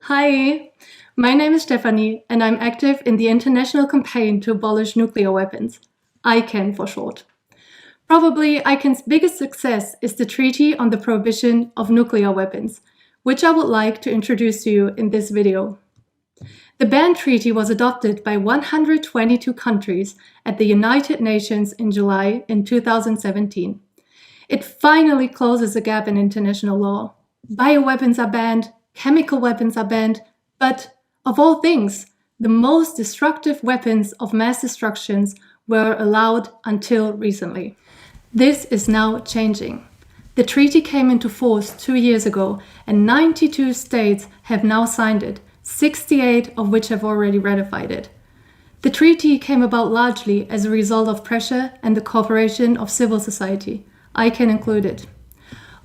Hi, my name is Stephanie, and I'm active in the international campaign to abolish nuclear weapons, ICAN for short. Probably ICAN's biggest success is the Treaty on the Prohibition of Nuclear Weapons, which I would like to introduce to you in this video. The ban treaty was adopted by 122 countries at the United Nations in July in 2017. It finally closes the gap in international law. Bioweapons are banned, chemical weapons are banned, but of all things, the most destructive weapons of mass destruction were allowed until recently. This is now changing. The treaty came into force 2 years ago, and 92 states have now signed it, 68 of which have already ratified it. The treaty came about largely as a result of pressure and the cooperation of civil society, ICAN included.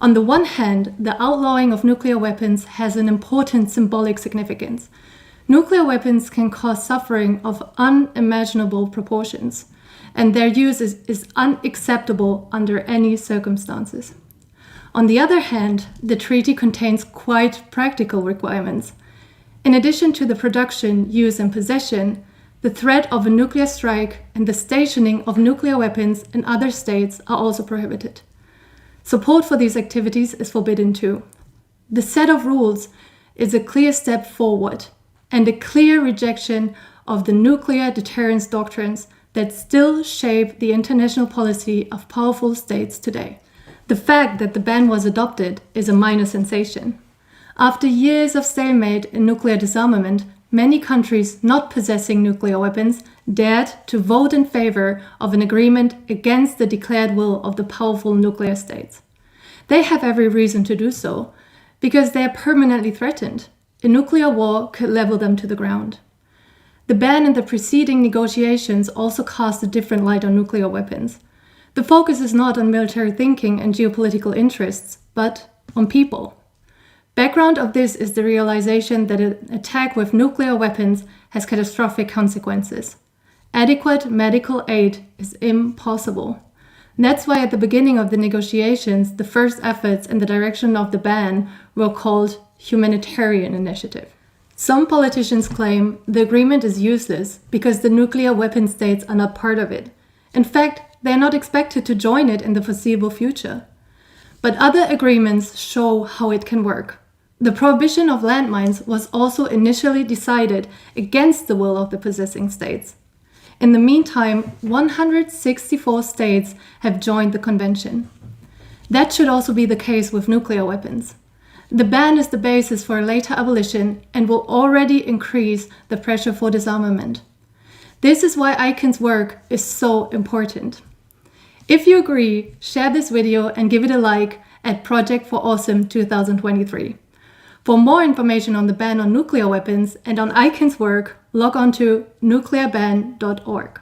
On the one hand, the outlawing of nuclear weapons has an important symbolic significance. Nuclear weapons can cause suffering of unimaginable proportions, and their use is unacceptable under any circumstances. On the other hand, the treaty contains quite practical requirements. In addition to the production, use, and possession, the threat of a nuclear strike and the stationing of nuclear weapons in other states are also prohibited. Support for these activities is forbidden too. The set of rules is a clear step forward and a clear rejection of the nuclear deterrence doctrines that still shape the international policy of powerful states today. The fact that the ban was adopted is a minor sensation. After years of stalemate in nuclear disarmament, many countries not possessing nuclear weapons dared to vote in favor of an agreement against the declared will of the powerful nuclear states. They have every reason to do so, because they are permanently threatened. A nuclear war could level them to the ground. The ban and the preceding negotiations also cast a different light on nuclear weapons. The focus is not on military thinking and geopolitical interests, but on people. Background of this is the realization that an attack with nuclear weapons has catastrophic consequences. Adequate medical aid is impossible. That's why at the beginning of the negotiations, the first efforts in the direction of the ban were called humanitarian initiative. Some politicians claim the agreement is useless because the nuclear weapon states are not part of it. In fact, they are not expected to join it in the foreseeable future. But other agreements show how it can work. The prohibition of landmines was also initially decided against the will of the possessing states. In the meantime, 164 states have joined the convention. That should also be the case with nuclear weapons. The ban is the basis for a later abolition and will already increase the pressure for disarmament. This is why ICAN's work is so important. If you agree, share this video and give it a like at Project for Awesome 2023. For more information on the ban on nuclear weapons and on ICAN's work, log on to nuclearban.org.